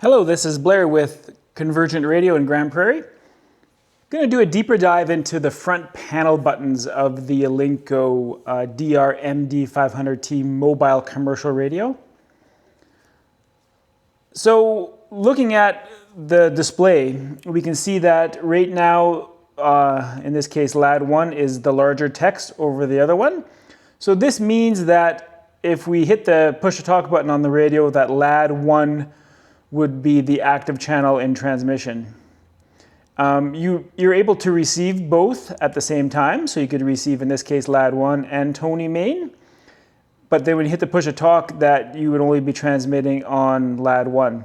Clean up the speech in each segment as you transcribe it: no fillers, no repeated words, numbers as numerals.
Hello, this is Blair with Convergent Radio in Grand Prairie. I'm going to do a deeper dive into the front panel buttons of the Alinco DR-MD500T mobile commercial radio. So looking at the display, we can see that right now, in this case, LAD 1 is the larger text over the other one. So this means that if we hit the push to talk button on the radio, that LAD 1 would be the active channel in transmission. You're able to receive both at the same time, so you could receive, in this case, LAD 1 and Tony main. But then when you hit the push to talk, that you would only be transmitting on LAD 1.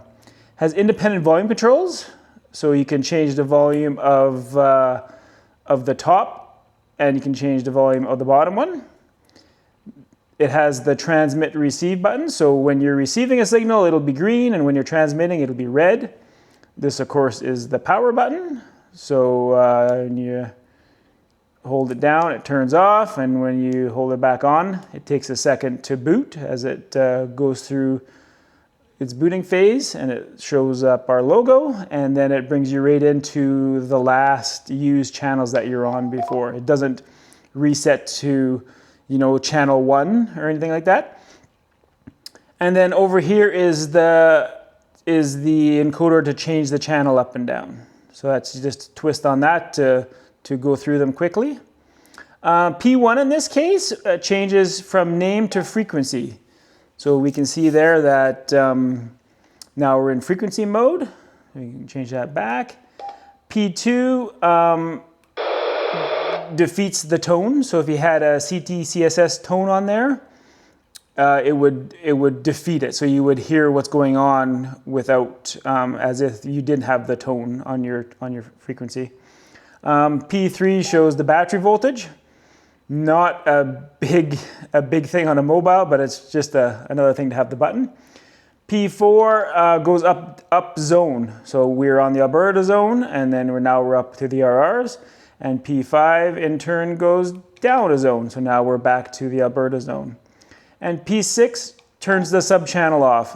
Has independent volume controls, so you can change the volume of the top, and you can change the volume of the bottom one. It has the transmit receive button, so when you're receiving a signal, it'll be green, and when you're transmitting, it'll be red. This, of course, is the power button. So when you hold it down, it turns off, and when you hold it back on, it takes a second to boot as it goes through its booting phase, and it shows up our logo, and then it brings you right into the last used channels that you're on before. It doesn't reset to channel 1 or anything like that. And then over here is the encoder to change the channel up and down. So that's just a twist on that to go through them quickly. P1 in this case changes from name to frequency. So we can see there that now we're in frequency mode. We can change that back. P2 defeats the tone. So if you had a CT CSS tone on there, it would defeat it. So you would hear what's going on without, as if you didn't have the tone on your frequency. P3 shows the battery voltage. Not a big thing on a mobile, but it's just another thing to have the button. P4 goes up zone. So we're on the Alberta zone, and then we're up to the RRs. And P5 in turn goes down a zone. So now we're back to the Alberta zone. And P6 turns the sub-channel off.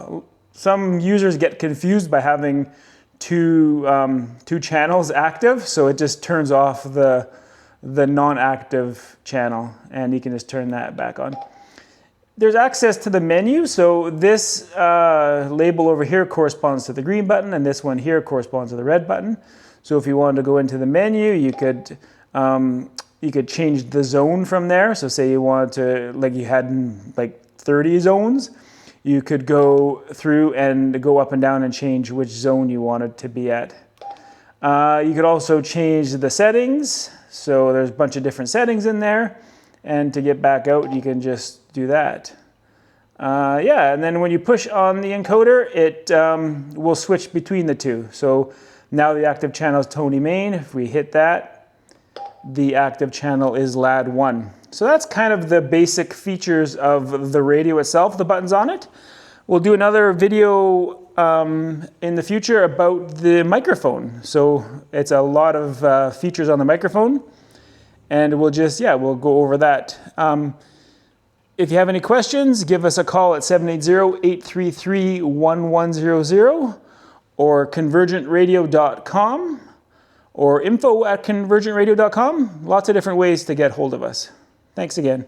Some users get confused by having two channels active, so it just turns off the non-active channel, and you can just turn that back on. There's access to the menu, so this label over here corresponds to the green button, and this one here corresponds to the red button. So if you wanted to go into the menu, you could change the zone from there. So say you wanted to, like you had like 30 zones, you could go through and go up and down and change which zone you wanted to be at. You could also change the settings. So there's a bunch of different settings in there. And to get back out, you can just do that. And then when you push on the encoder, it will switch between the two. So now the active channel is Tony main. If we hit that, the active channel is LAD 1. So that's kind of the basic features of the radio itself, the buttons on it. We'll do another video in the future about the microphone. So it's a lot of features on the microphone, and we'll go over that. If you have any questions, give us a call at 780-833-1100 or convergentradio.com or info@convergentradio.com. Lots of different ways to get hold of us. Thanks again.